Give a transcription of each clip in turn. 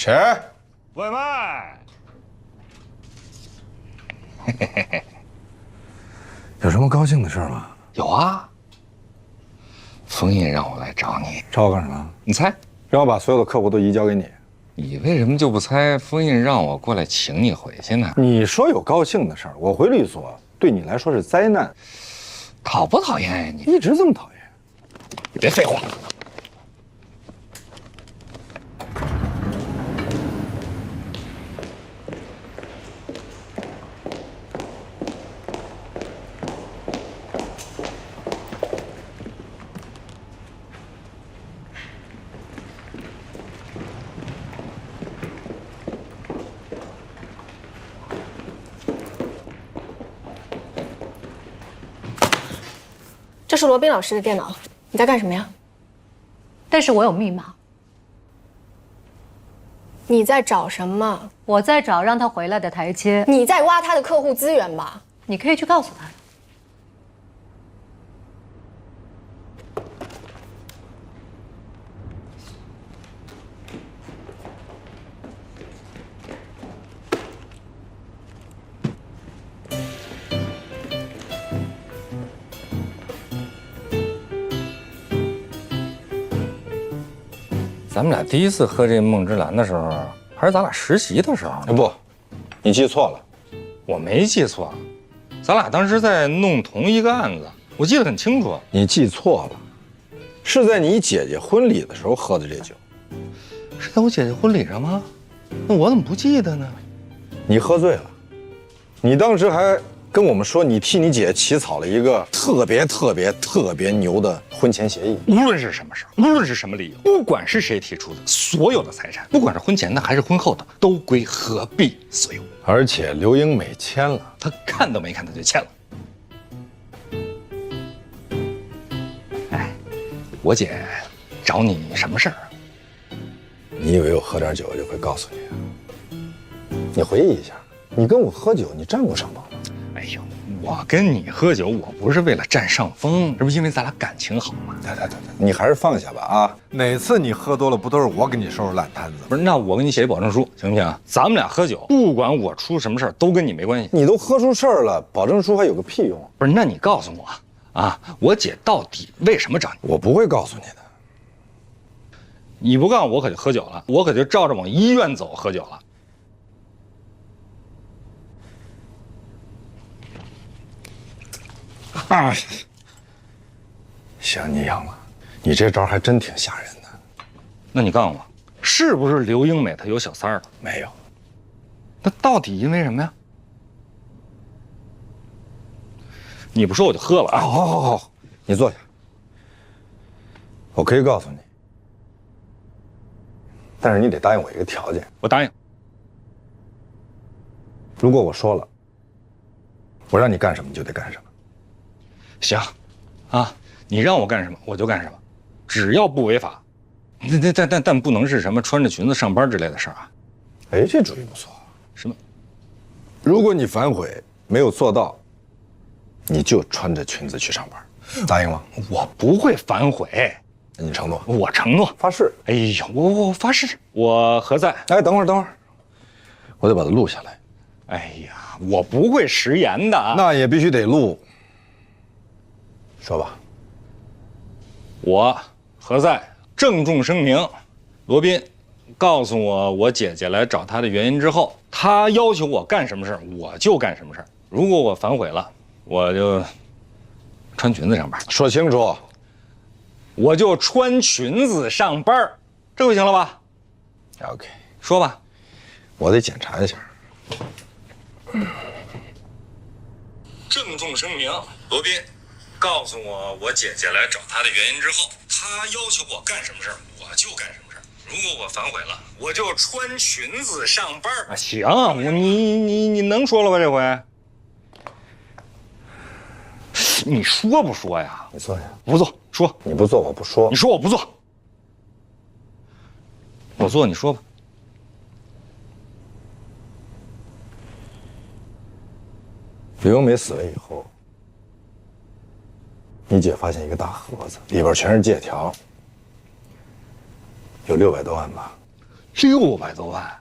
谁？外卖。有什么高兴的事吗？有啊。封印让我来找你，找我干什么？你猜？让我把所有的客户都移交给你。你为什么就不猜封印让我过来请你回去呢？你说有高兴的事儿，我回律所对你来说是灾难。讨不讨厌呀你？一直这么讨厌。你别废话。这是罗宾老师的电脑，你在干什么呀？但是我有密码。你在找什么？我在找让他回来的台阶。你在挖他的客户资源吧？你可以去告诉他。咱们俩第一次喝这梦之蓝的时候，还是咱俩实习的时候。不，你记错了。我没记错，咱俩当时在弄同一个案子，我记得很清楚。你记错了，是在你姐姐婚礼的时候喝的这酒。是在我姐姐婚礼上吗？那我怎么不记得呢？你喝醉了，你当时还跟我们说你替你姐起草了一个特别牛的婚前协议。无论是什么事儿，无论是什么理由，不管是谁提出的，所有的财产，不管是婚前的还是婚后的，都归何必所有。而且刘英美签了，她看都没看，她就签了。哎，我姐找你什么事儿啊？你以为我喝点酒就会告诉你啊？你回忆一下，你跟我喝酒，你占过上风吗？哎呦，我跟你喝酒，我不是为了占上风，这不因为咱俩感情好吗？对，你还是放下吧啊！哪次你喝多了，不都是我给你收拾烂摊子？不是，那我给你写一保证书，行不行？咱们俩喝酒，不管我出什么事儿，都跟你没关系。你都喝出事儿了，保证书还有个屁用？不是，那你告诉我啊，我姐到底为什么找你？我不会告诉你的。你不告诉我，可就喝酒了，我可就照着往医院走喝酒了。啊，行，你赢了，你这招还真挺吓人的。那你告诉我，是不是刘英美她有小三儿了？没有。那到底因为什么呀？你不说我就喝了啊！好，你坐下。我可以告诉你，但是你得答应我一个条件。我答应。如果我说了，我让你干什么你就得干什么。行，啊，你让我干什么我就干什么，只要不违法。但不能是什么穿着裙子上班之类的事儿啊。哎，这主意不错。什么？如果你反悔没有做到，你就穿着裙子去上班，答应吗？我不会反悔。那你承诺？我承诺，发誓。哎呦，我发誓，我何在？哎，等会儿，我得把它录下来。哎呀，我不会食言的。那也必须得录。说吧。我何在郑重声明，罗宾告诉我姐姐来找他的原因之后，他要求我干什么事儿，我就干什么事儿。如果我反悔了，我就穿裙子上班。说清楚。我就穿裙子上班，这回行了吧 ？OK， 说吧。我得检查一下。郑重声明，罗宾告诉我姐姐来找他的原因之后，他要求我干什么事儿，我就干什么事儿。如果我反悔了，我就穿裙子上班。啊，行，你能说了吧？这回你说不说呀？你坐下。不做，说。你不做，我不说。你说我不做，我做，你说吧。刘英美死了以后，你姐发现一个大盒子，里边全是借条，有600多万吧600多万，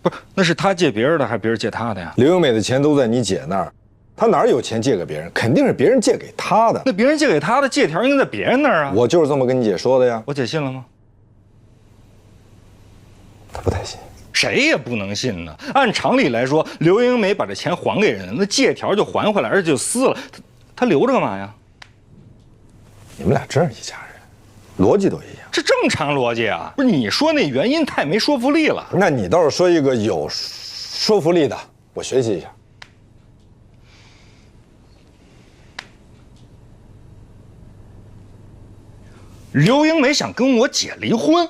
不是，那是他借别人的还是别人借他的呀？刘英美的钱都在你姐那儿，她哪有钱借给别人？肯定是别人借给她的。那别人借给他的借条应该在别人那儿啊。我就是这么跟你姐说的呀。我姐信了吗？她不太信。谁也不能信呢。按常理来说，刘英美把这钱还给人，那借条就还回来，而且就撕了，他留着干嘛呀？你们俩真是一家人，逻辑都一样。这正常逻辑啊！不是你说那原因太没说服力了。那你倒是说一个有说服力的，我学习一下。刘英美想跟我姐离婚，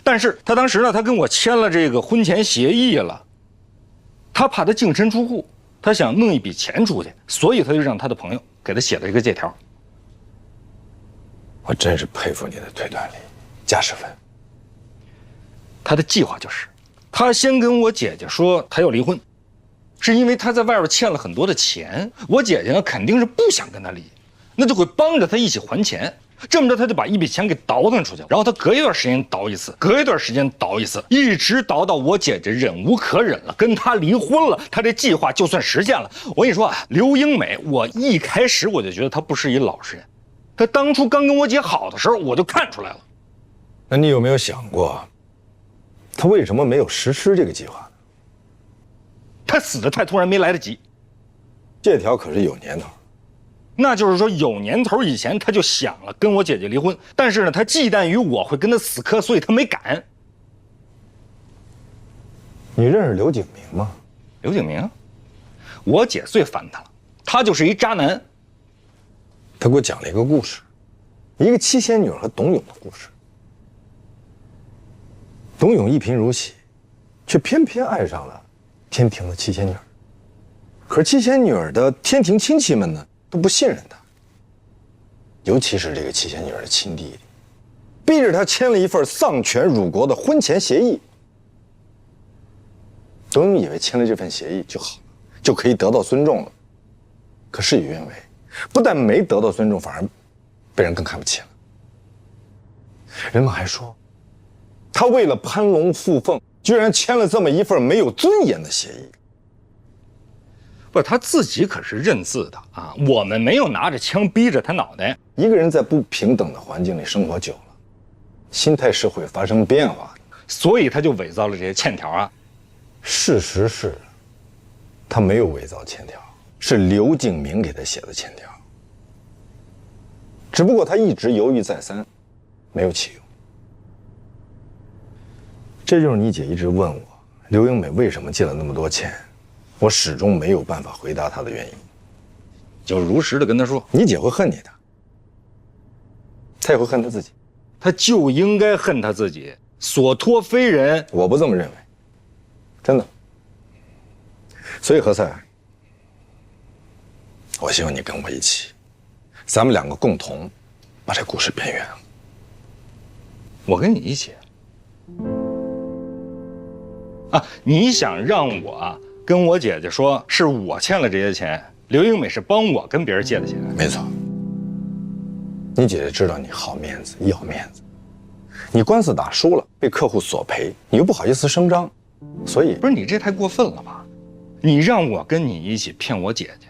但是她当时呢，她跟我签了这个婚前协议了，她怕她净身出户，她想弄一笔钱出去，所以她就让她的朋友给她写了这个借条。我真是佩服你的推断力，加10分。她的计划就是，她先跟我姐姐说她要离婚，是因为她在外边欠了很多的钱，我姐姐呢肯定是不想跟她离，那就会帮着她一起还钱。这么着，他就把一笔钱给倒腾出去，然后他隔一段时间倒一次，隔一段时间倒一次，一直倒到我姐姐忍无可忍了，跟他离婚了，他这计划就算实现了。我跟你说啊，刘英美，我一开始我就觉得她不是一老实人，她当初刚跟我姐好的时候，我就看出来了。那你有没有想过，他为什么没有实施这个计划呢？她死得太突然，没来得及。借条可是有年头。那就是说，有年头以前他就想了跟我姐姐离婚，但是呢，他忌惮于我会跟他死磕，所以他没敢。你认识刘景明吗？刘景明，我姐最烦他了，他就是一渣男。他给我讲了一个故事，一个七仙女和董永的故事。董永一贫如洗，却偏偏爱上了天庭的七仙女。可是七仙女的天庭亲戚们呢，都不信任他，尤其是这个七仙女的亲弟弟，逼着他签了一份丧权辱国的婚前协议。董永以为签了这份协议就好了，就可以得到尊重了。可事与愿违，不但没得到尊重，反而被人更看不起了。人们还说，他为了攀龙附凤，居然签了这么一份没有尊严的协议。不，他自己可是认字的啊！我们没有拿着枪逼着他脑袋。一个人在不平等的环境里生活久了，心态是会发生变化的，所以他就伪造了这些欠条啊。事实是，他没有伪造欠条，是刘景明给他写的欠条。只不过他一直犹豫再三，没有启用。这就是你姐一直问我，刘英美为什么借了那么多钱，我始终没有办法回答她的原因。就如实的跟他说，你姐会恨你的，她也会恨她自己。他就应该恨他自己，所托非人。我不这么认为，真的。所以何塞，我希望你跟我一起，咱们两个共同把这故事编圆。我跟你一起啊！你想让我跟我姐姐说是我欠了这些钱，刘英美是帮我跟别人借的钱？没错。你姐姐知道你好面子，要面子，你官司打输了，被客户索赔，你又不好意思声张，所以不是你这太过分了吧？你让我跟你一起骗我姐姐，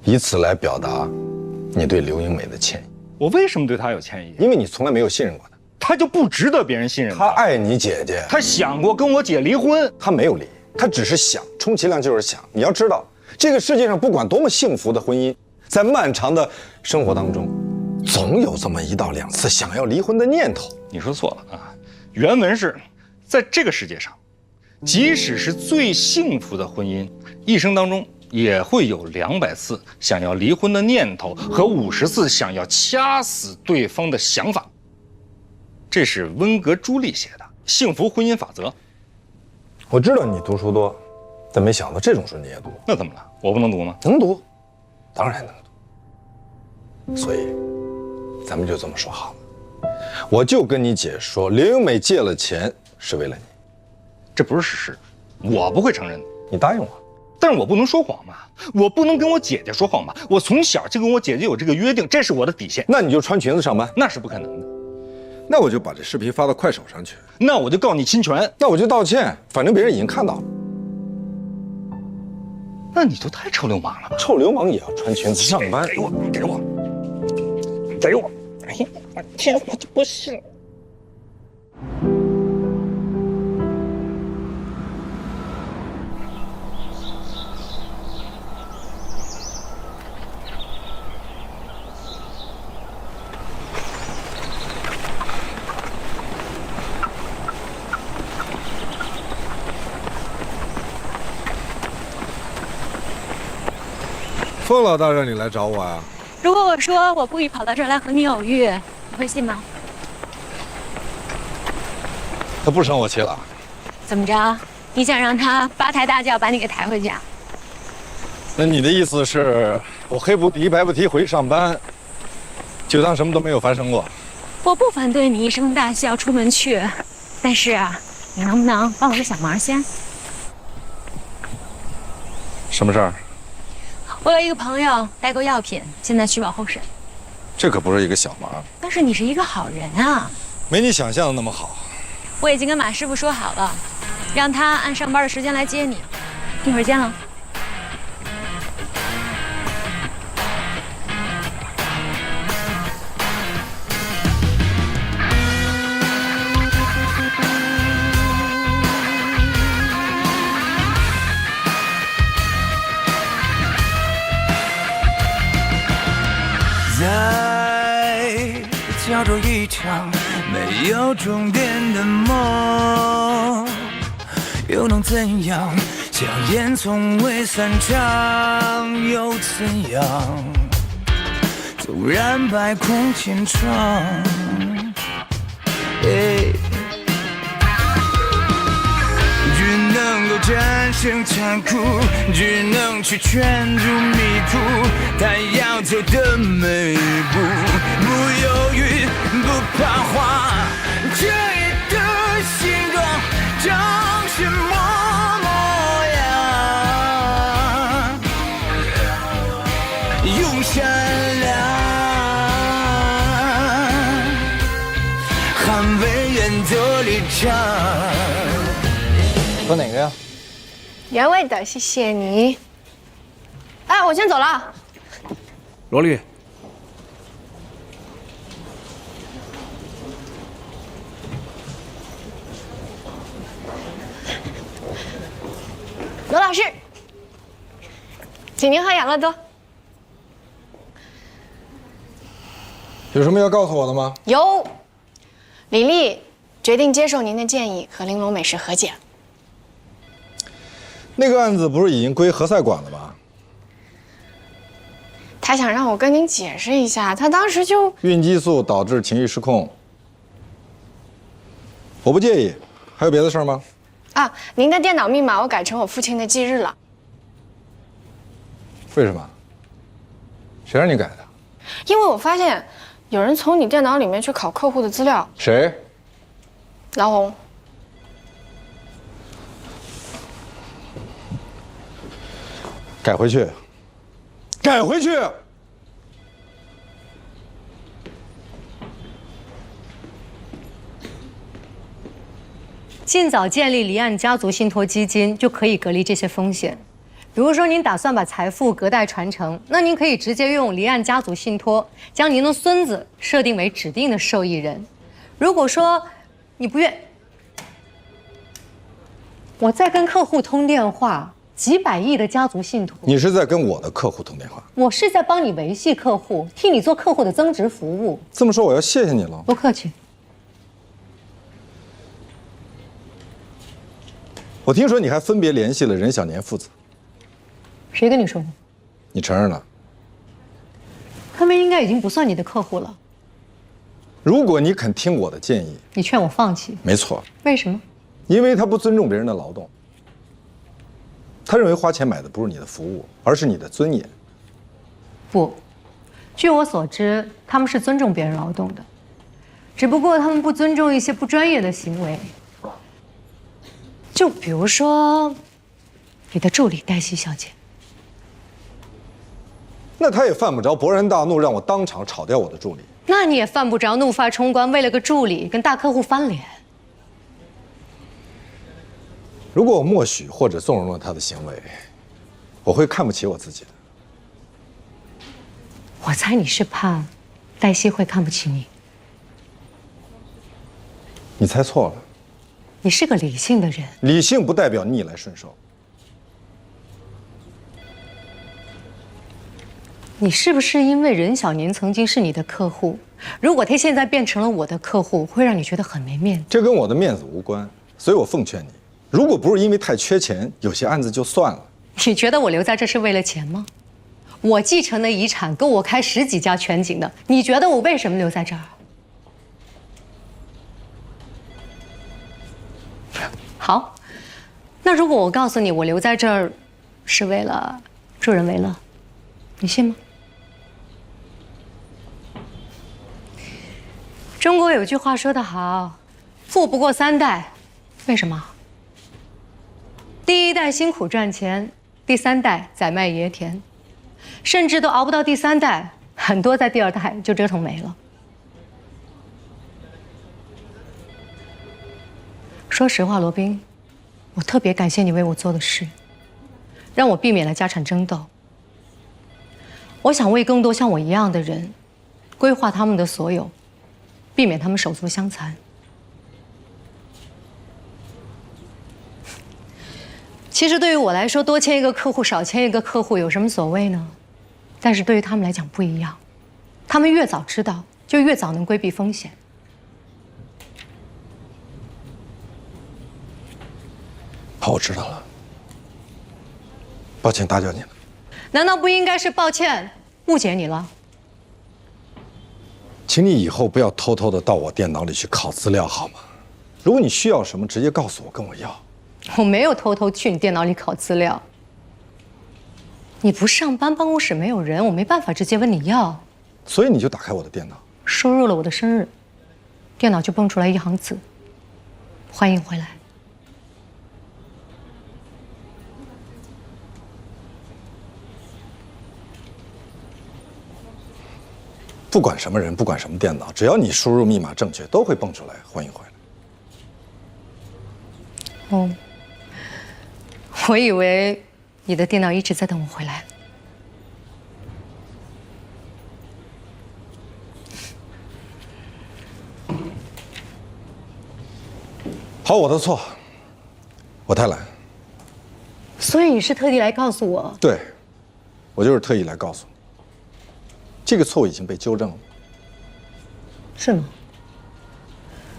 以此来表达你对刘英美的歉意。我为什么对她有歉意？因为你从来没有信任过她，她就不值得别人信任。她爱你姐姐，她想过跟我姐离婚，她没有离，她只是想，充其量就是想。你要知道，这个世界上不管多么幸福的婚姻，在漫长的生活当中，总有这么1到2次想要离婚的念头。你说错了啊！原文是，在这个世界上，即使是最幸福的婚姻，一生当中也会有200次想要离婚的念头和50次想要掐死对方的想法。这是温格朱莉写的《幸福婚姻法则》。我知道你读书多，但没想到这种书你也读。那怎么了？我不能读吗？能读，当然能读。所以，咱们就这么说好了。我就跟你姐说，刘英美借了钱是为了你，这不是事实，我不会承认的。你答应我。但是我不能说谎嘛，我不能跟我姐姐说谎嘛。我从小就跟我姐姐有这个约定，这是我的底线。那你就穿裙子上班。那是不可能的。那我就把这视频发到快手上去。那我就告你侵权。那我就道歉，反正别人已经看到了。那你就太臭流氓了吧？臭流氓也要穿裙子上班。给我！哎呀，我天，我就不信了。凤老大让你来找我啊？如果我说我故意跑到这儿来和你偶遇，你会信吗？他不生我气了？怎么着？你想让他八抬大轿把你给抬回去啊？那你的意思是我黑不提白不提回去上班，就当什么都没有发生过？我不反对你一声大笑出门去，但是啊，你能不能帮我个小忙先？什么事儿？我有一个朋友代购药品，现在需保候审。这可不是一个小忙，但是你是一个好人啊！没你想象的那么好。我已经跟马师傅说好了，让他按上班的时间来接你。一会儿见了。在角逐一场没有终点的梦，又能怎样？硝烟从未散场，又怎样？纵然百孔千疮，只能够战胜残酷，只能去圈住迷途。他要走的每一步，不犹豫，不彷徨。这夜的星光，正是模样，用善良捍卫原则立场。喝哪个呀？原味的，谢谢你。哎，我先走了。罗莉，罗老师，请您喝养乐多。有什么要告诉我的吗？有，李丽决定接受您的建议，和玲珑美食和解。那个案子不是已经归何塞管了吗？他想让我跟您解释一下，他当时就孕激素导致情绪失控，我不介意。还有别的事儿吗？啊，您的电脑密码我改成我父亲的忌日了。为什么？谁让你改的？因为我发现有人从你电脑里面去拷客户的资料。谁？老洪。改回去，改回去！尽早建立离岸家族信托基金，就可以隔离这些风险。比如说，您打算把财富隔代传承，那您可以直接用离岸家族信托，将您的孙子设定为指定的受益人。如果说你不愿，我在跟客户通电话。几百亿的家族信托，你是在跟我的客户通电话？我是在帮你维系客户，替你做客户的增值服务。这么说，我要谢谢你了。不客气。我听说你还分别联系了任小年父子，谁跟你说的？你承认了？他们应该已经不算你的客户了。如果你肯听我的建议，你劝我放弃？没错。为什么？因为他不尊重别人的劳动。他认为花钱买的不是你的服务，而是你的尊严。不，据我所知，他们是尊重别人劳动的，只不过他们不尊重一些不专业的行为。就比如说，你的助理黛西小姐。那他也犯不着勃然大怒，让我当场炒掉我的助理。那你也犯不着怒发冲冠，为了个助理跟大客户翻脸。如果我默许或者纵容了他的行为，我会看不起我自己的。我猜你是怕黛西会看不起你。你猜错了，你是个理性的人，理性不代表逆来顺受。你是不是因为任小年曾经是你的客户，如果他现在变成了我的客户，会让你觉得很没面子？这跟我的面子无关，所以我奉劝你，如果不是因为太缺钱，有些案子就算了。你觉得我留在这是为了钱吗？我继承的遗产够我开10几家全景的，你觉得我为什么留在这儿？好，那如果我告诉你我留在这儿是为了助人为乐，你信吗？中国有句话说得好，富不过3代，为什么？第1代辛苦赚钱，第3代宰卖爷田，甚至都熬不到第3代，很多在第2代就折腾没了。说实话，罗宾，我特别感谢你为我做的事，让我避免了家产争斗。我想为更多像我一样的人规划他们的所有，避免他们手足相残。其实对于我来说，多签一个客户，少签一个客户有什么所谓呢？但是对于他们来讲不一样，他们越早知道，就越早能规避风险。好，我知道了，抱歉打搅你了。难道不应该是抱歉误解你了？请你以后不要偷偷的到我电脑里去拷资料，好吗？如果你需要什么，直接告诉我，跟我要。我没有偷偷去你电脑里拷资料。你不上班，办公室没有人，我没办法直接问你要。所以你就打开我的电脑，输入了我的生日，电脑就蹦出来一行字：欢迎回来。不管什么人，不管什么电脑，只要你输入密码正确，都会蹦出来欢迎回来。哦，我以为你的电脑一直在等我回来。好，我的错，我太懒。所以你是特地来告诉我？对，我就是特意来告诉你，这个错误已经被纠正了。是吗？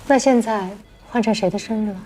那现在换成谁的生日了？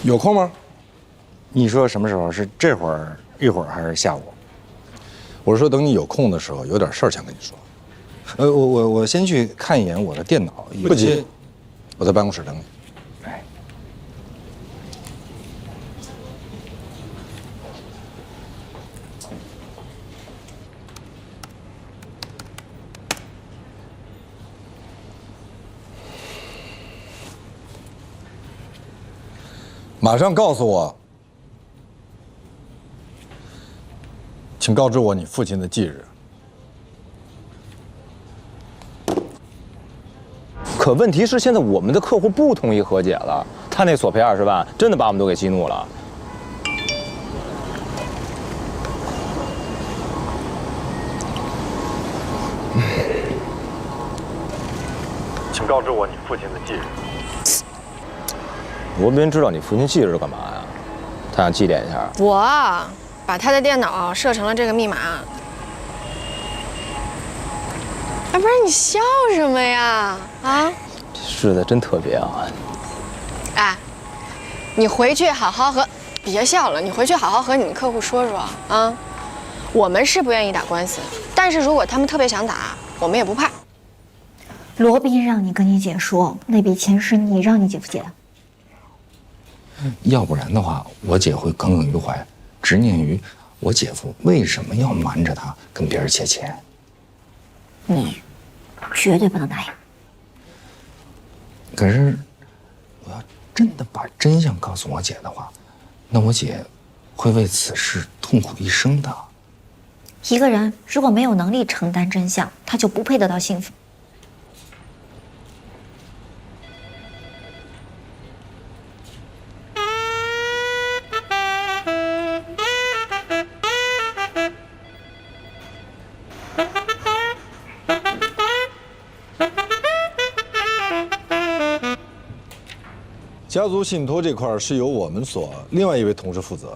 有空吗？你说什么时候？是这会儿、一会儿还是下午？我是说等你有空的时候，有点事儿想跟你说。我先去看一眼我的电脑。不急，我在办公室等你。哎，马上告诉我，请告知我你父亲的忌日。可问题是，现在我们的客户不同意和解了，他那索赔20万，真的把我们都给激怒了。请告知我你父亲的忌日。罗宾知道你父亲忌日干嘛呀？他想祭奠一下。我把他的电脑设成了这个密码。不是你笑什么呀？啊？是的，真特别啊。哎，你回去好好和，别笑了，你回去好好和你的客户说说啊。我们是不愿意打官司，但是如果他们特别想打，我们也不怕。罗宾让你跟你姐说，那笔钱是你让你姐夫借的。要不然的话，我姐会耿耿于怀，执念于我姐夫为什么要瞒着他跟别人借钱。你绝对不能答应。可是，我要真的把真相告诉我姐的话，那我姐会为此事痛苦一生的。一个人如果没有能力承担真相，他就不配得到幸福。家族信托这块是由我们所另外一位同事负责。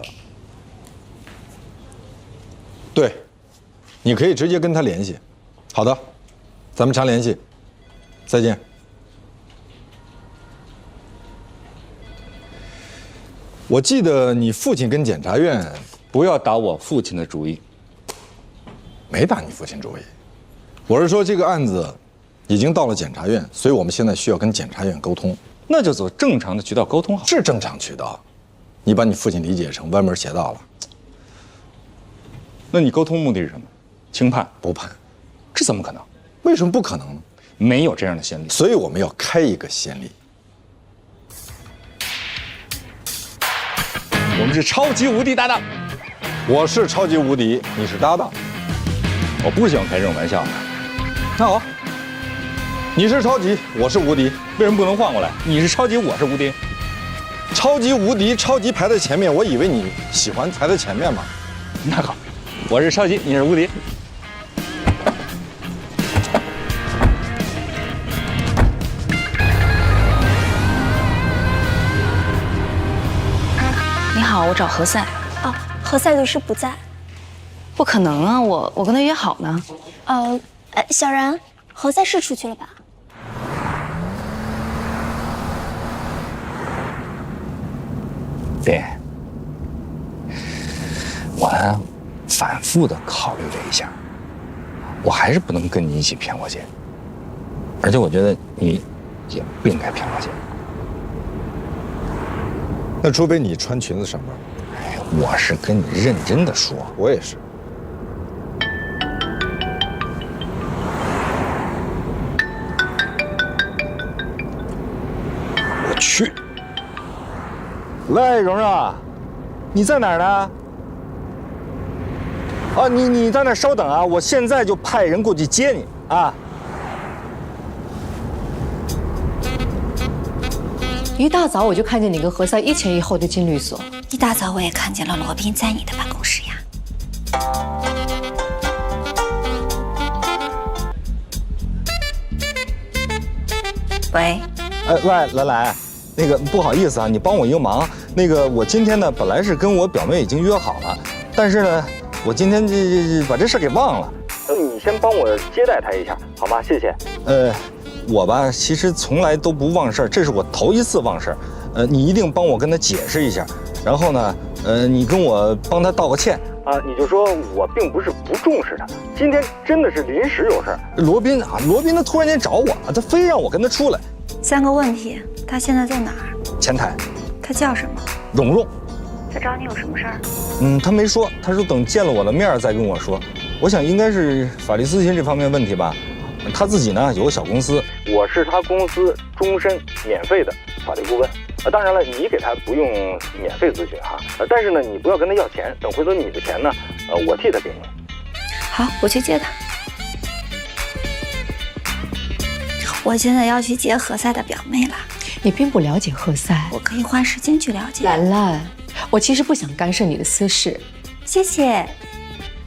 对，你可以直接跟他联系。好的，咱们常联系。再见。我记得你父亲跟检察院不要打我父亲的主意。没打你父亲主意，我是说这个案子已经到了检察院，所以我们现在需要跟检察院沟通。那就走正常的渠道沟通好。是正常渠道，你把你父亲理解成歪门邪道了。那你沟通目的是什么？轻判不判？这怎么可能？为什么不可能呢？没有这样的先例。所以我们要开一个先例。我们是超级无敌搭档。我是超级无敌，你是搭档。我不喜欢开这种玩笑的。那好，你是超级，我是无敌，为什么不能换过来？你是超级，我是无敌。超级无敌，超级排在前面，我以为你喜欢排在前面嘛。那好，我是超级，你是无敌。你好，我找何塞。哦，何塞律师不在。不可能啊，我跟他约好呢。小然，何塞是出去了吧？对，我呢反复的考虑了一下，我还是不能跟你一起骗我姐，而且我觉得你也不应该骗我姐。那除非你穿裙子上班。哎，我是跟你认真的说。我也是。我去。喂，蓉蓉，你在哪儿呢？啊，你在那儿稍等啊，我现在就派人过去接你啊。一大早我就看见你跟何塞一前一后的进律所。一大早我也看见了罗宾在你的办公室呀。喂。喂，兰兰，那个不好意思啊，你帮我一个忙。那个我今天呢，本来是跟我表妹已经约好了，但是呢，我今天把这事给忘了。你先帮我接待她一下，好吗？谢谢。我吧，其实从来都不忘事儿，这是我头一次忘事儿。你一定帮我跟她解释一下，然后呢，你跟我帮她道个歉啊。你就说我并不是不重视她，今天真的是临时有事儿。罗宾他突然间找我，他非让我跟他出来。3个问题，他现在在哪儿？前台。他叫什么？蓉蓉。他找你有什么事儿？他没说，他说等见了我的面再跟我说。我想应该是法律咨询这方面问题吧。他自己呢有个小公司，我是他公司终身免费的法律顾问。当然了，你给他不用免费咨询哈，但是呢，你不要跟他要钱，等回头你的钱呢，我替他给你。好，我去接他。我现在要去接何塞的表妹了。你并不了解何塞，我可以花时间去了解。兰兰，我其实不想干涉你的私事。谢谢，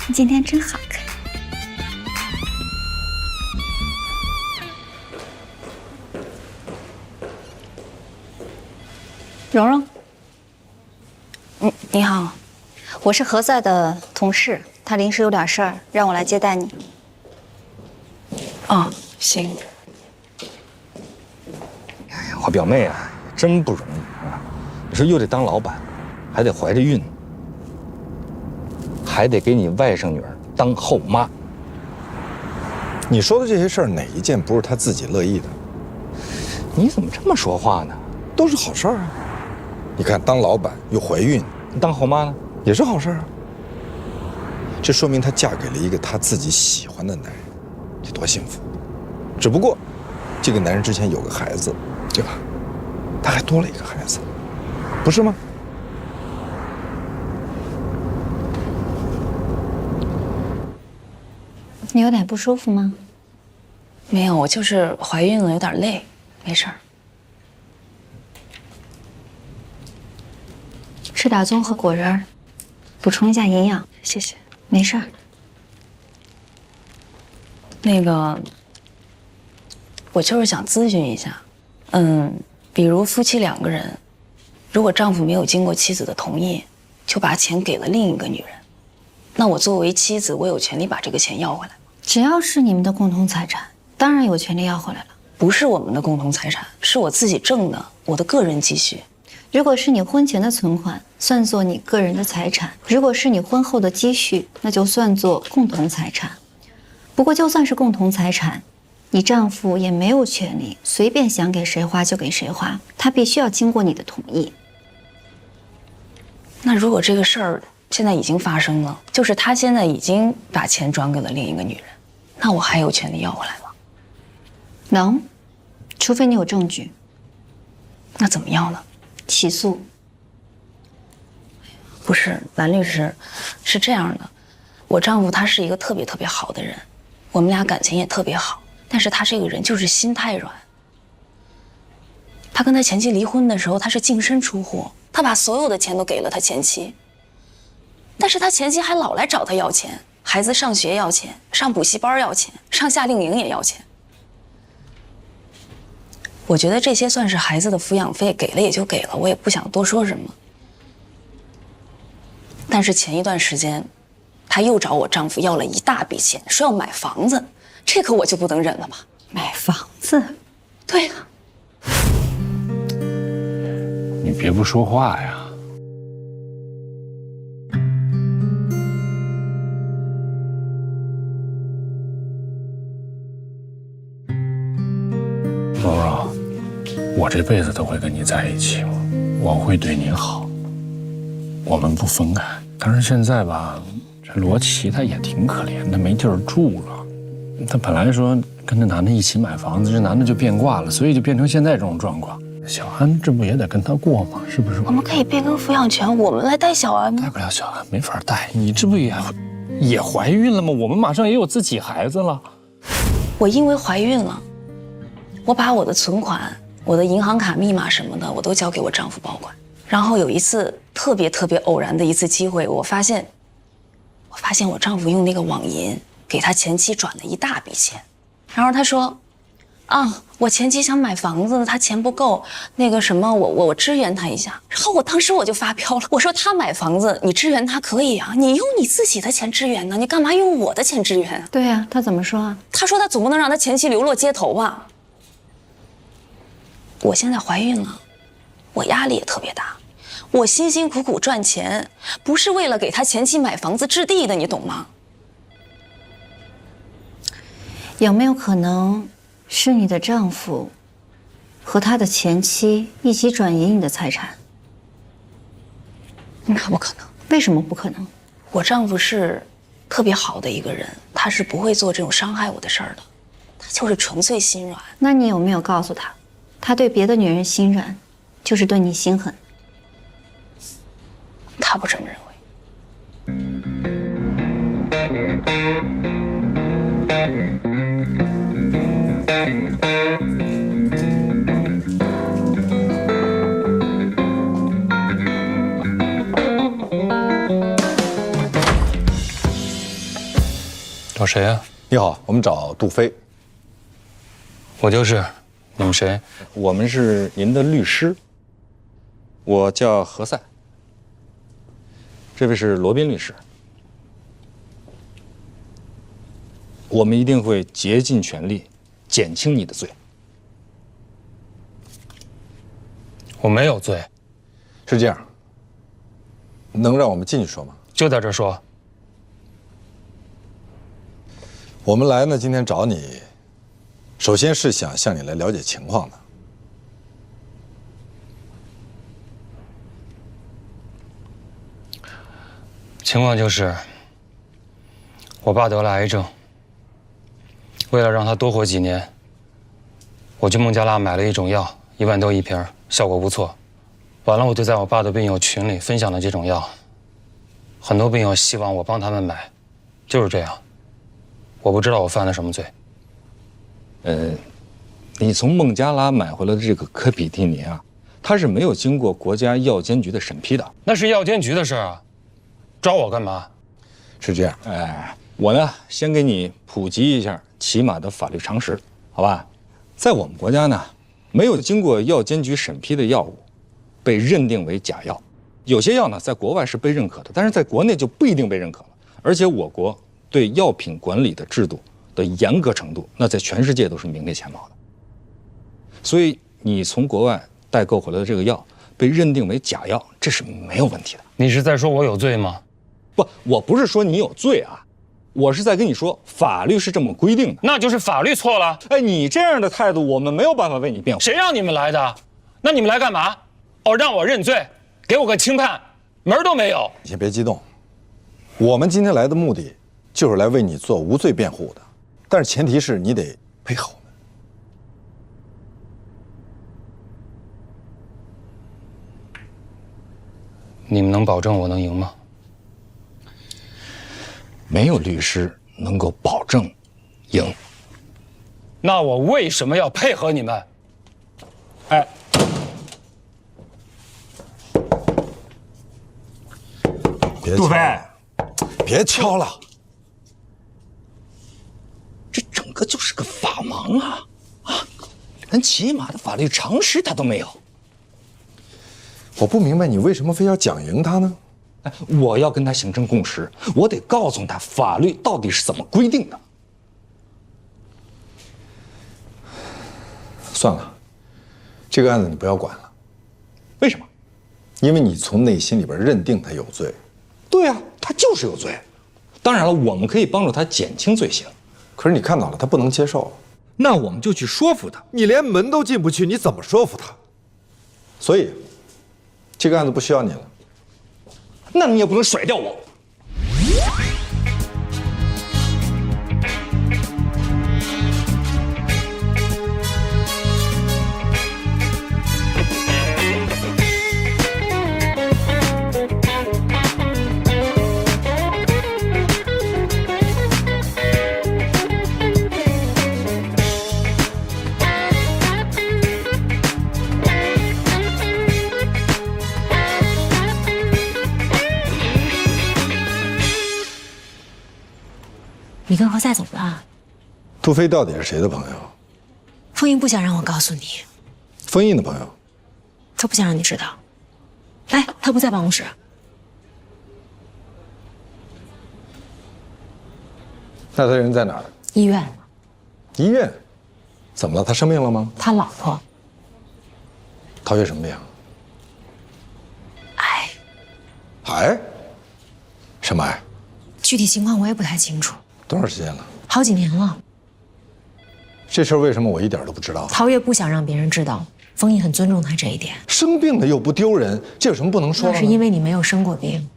你今天真好看。蓉蓉，你好，我是何塞的同事，他临时有点事儿，让我来接待你。哦，行。我表妹啊，真不容易啊！你说又得当老板，还得怀着孕，还得给你外甥女儿当后妈。你说的这些事儿，哪一件不是他自己乐意的？你怎么这么说话呢？都是好事儿啊！你看，当老板又怀孕，当后妈呢，也是好事儿啊。这说明她嫁给了一个她自己喜欢的男人，这多幸福！只不过，这个男人之前有个孩子，对吧？他还多了一个孩子，不是吗？你有点不舒服吗？没有，我就是怀孕了，有点累，没事儿。吃点综合果仁，补充一下营养。谢谢。没事儿。那个，我就是想咨询一下，比如夫妻2个人，如果丈夫没有经过妻子的同意，就把钱给了另一个女人，那我作为妻子，我有权利把这个钱要回来吗？只要是你们的共同财产，当然有权利要回来了。不是我们的共同财产，是我自己挣的，我的个人积蓄。如果是你婚前的存款，算作你个人的财产；如果是你婚后的积蓄，那就算作共同财产。不过，就算是共同财产，你丈夫也没有权利随便想给谁花就给谁花，他必须要经过你的同意。那如果这个事儿现在已经发生了，就是他现在已经把钱转给了另一个女人，那我还有权利要回来吗？能，除非你有证据。那怎么要呢？起诉。不是，蓝律师，是这样的，我丈夫他是一个特别特别好的人，我们俩感情也特别好，但是他这个人就是心太软。他跟他前妻离婚的时候，他是净身出户，他把所有的钱都给了他前妻，但是他前妻还老来找他要钱，孩子上学要钱，上补习班要钱，上夏令营也要钱。我觉得这些算是孩子的抚养费，给了也就给了，我也不想多说什么。但是前一段时间，他又找我丈夫要了一大笔钱，说要买房子，这个我就不能忍了吧？买房子？对呀。你别不说话呀。柔柔，我这辈子都会跟你在一起，我会对你好，我们不分开。但是现在吧，这罗琦他也挺可怜的，没地儿住了。他本来说跟这男的一起买房子，这男的就变卦了，所以就变成现在这种状况。小安这不也得跟他过吗？是不是？我们可以变更抚养权，我们来带小安吗？带不了小安，没法带。你这不也怀孕了吗？我们马上也有自己孩子了。我因为怀孕了，我把我的存款、我的银行卡密码什么的，我都交给我丈夫保管。然后有一次特别偶然的一次机会，我发现我丈夫用那个网银给他前妻转了一大笔钱，然后他说，啊，我前妻想买房子，他钱不够，那个什么，我支援他一下。然后我当时我就发飙了，我说他买房子，你支援他可以啊，你用你自己的钱支援呢，你干嘛用我的钱支援啊？对呀，他怎么说啊？他说他总不能让他前妻流落街头吧？我现在怀孕了，我压力也特别大，我辛辛苦苦赚钱，不是为了给他前妻买房子置地的，你懂吗？有没有可能是你的丈夫和他的前妻一起转移你的财产？那不可能。为什么不可能？我丈夫是特别好的一个人，他是不会做这种伤害我的事儿的，他就是纯粹心软。那你有没有告诉他，他对别的女人心软，就是对你心狠？他不这么认为。找谁啊？你好，我们找杜飞。我就是。你们谁？我们是您的律师。我叫何塞。这位是罗宾律师。我们一定会竭尽全力减轻你的罪。我没有罪。是这样，能让我们进去说吗？就在这说。我们来呢，今天找你，首先是想向你来了解情况的。情况就是，我爸得了癌症，为了让他多活几年，我去孟加拉买了一种药，1万多一瓶，效果不错。完了，我就在我爸的病友群里分享了这种药，很多病友希望我帮他们买，就是这样。我不知道我犯了什么罪。你从孟加拉买回来的这个科比替尼啊，它是没有经过国家药监局的审批的。那是药监局的事啊，找我干嘛？是这样，我呢先给你普及一下起码的法律常识，好吧？在我们国家呢，没有经过药监局审批的药物，被认定为假药。有些药呢，在国外是被认可的，但是在国内就不一定被认可了。而且我国对药品管理的制度的严格程度，那在全世界都是名列前茅的。所以你从国外代购回来的这个药被认定为假药，这是没有问题的。你是在说我有罪吗？不，我不是说你有罪啊，我是在跟你说法律是这么规定的。那就是法律错了。你这样的态度，我们没有办法为你辩护。谁让你们来的？那你们来干嘛？哦，让我认罪，给我个轻判，门儿都没有。你先别激动，我们今天来的目的就是来为你做无罪辩护的，但是前提是你得配合我们。你们能保证我能赢吗？没有律师能够保证赢。那我为什么要配合你们？杜飞，别敲了，这整个就是个法盲啊！连起码的法律常识他都没有。我不明白你为什么非要讲赢他呢？我要跟他形成共识，我得告诉他法律到底是怎么规定的。算了，这个案子你不要管了。为什么？因为你从内心里边认定他有罪。对啊，他就是有罪。当然了，我们可以帮助他减轻罪行。可是你看到了，他不能接受，那我们就去说服他。你连门都进不去，你怎么说服他？所以，这个案子不需要你了。那你也不能甩掉我。你跟何塞怎么了？杜飞到底是谁的朋友？封印不想让我告诉你，封印的朋友。他不想让你知道。来，他不在办公室。那他人在哪儿？医院。医院？怎么了？他生病了吗？他老婆。陶月什么病？癌。癌？什么癌？具体情况我也不太清楚。多长时间了？好几年了。这事儿为什么我一点都不知道？陶月不想让别人知道，封印很尊重他这一点。生病了又不丢人，这有什么不能说的呢？那是因为你没有生过病。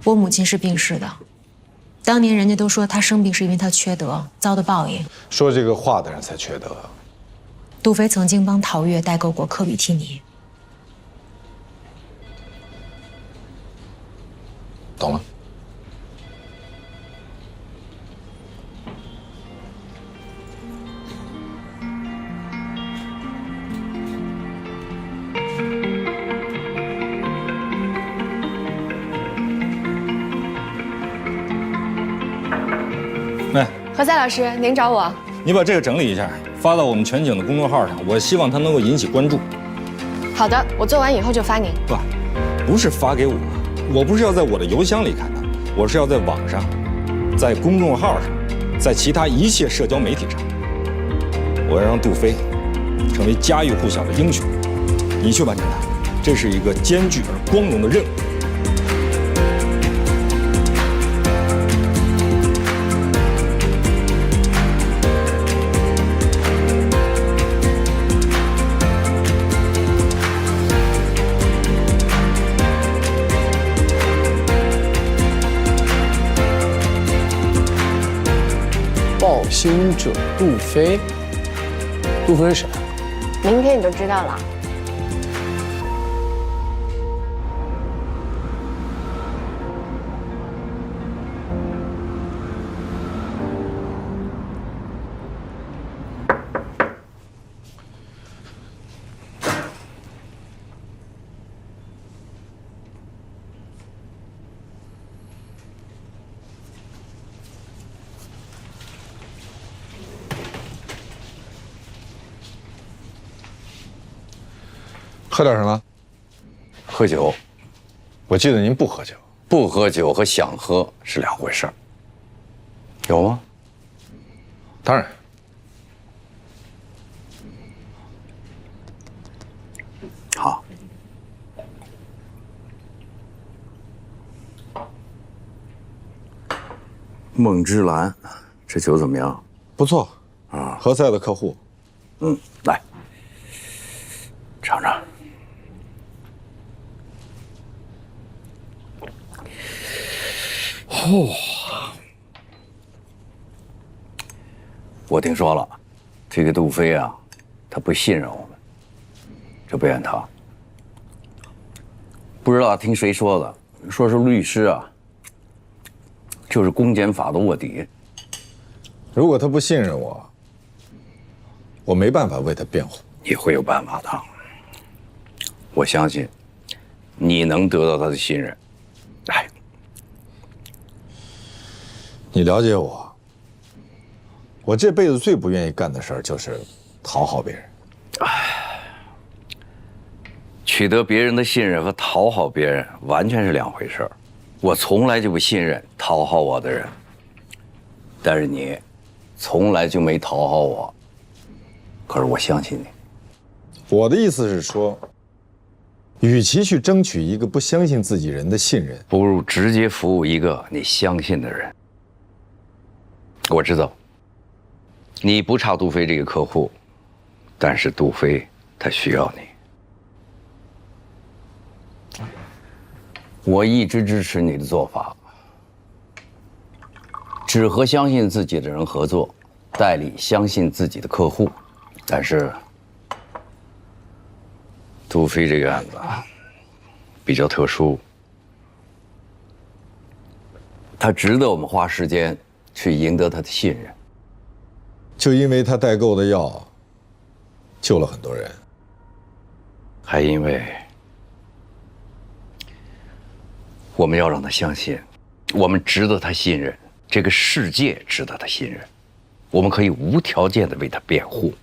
我母亲是病逝的，当年人家都说她生病是因为她缺德，遭的报应。说这个话的人才缺德。杜飞曾经帮陶月代购过科比替尼。懂了。何塞老师，您找我？你把这个整理一下，发到我们全景的公众号上，我希望它能够引起关注。好的，我做完以后就发您。不是发给我，我不是要在我的邮箱里看到，我是要在网上，在公众号上，在其他一切社交媒体上，我要让杜飞成为家喻户晓的英雄，你去完成它，这是一个艰巨而光荣的任务。抱薪者杜飞，杜飞是谁？明天你就知道了。喝点什么？喝酒。我记得您不喝酒。不喝酒和想喝是两回事儿。有吗？当然。好。梦之蓝，这酒怎么样？不错啊，何塞的客户。来，尝尝。我听说了，这个杜飞啊，他不信任我们，这不怨他。不知道听谁说的，说是律师啊，就是公检法的卧底。如果他不信任我，我没办法为他辩护。你会有办法的，我相信你能得到他的信任。哎，你了解我，我这辈子最不愿意干的事儿就是讨好别人。取得别人的信任和讨好别人完全是两回事儿。我从来就不信任讨好我的人，但是你从来就没讨好我。可是我相信你。我的意思是说，与其去争取一个不相信自己人的信任，不如直接服务一个你相信的人。我知道你不差杜飞这个客户，但是杜飞他需要你。我一直支持你的做法，只和相信自己的人合作，代理相信自己的客户。但是杜飞这个案子比较特殊，他值得我们花时间去赢得他的信任。就因为他代购的药救了很多人，还因为我们要让他相信，我们值得他信任，这个世界值得他信任，我们可以无条件的为他辩护。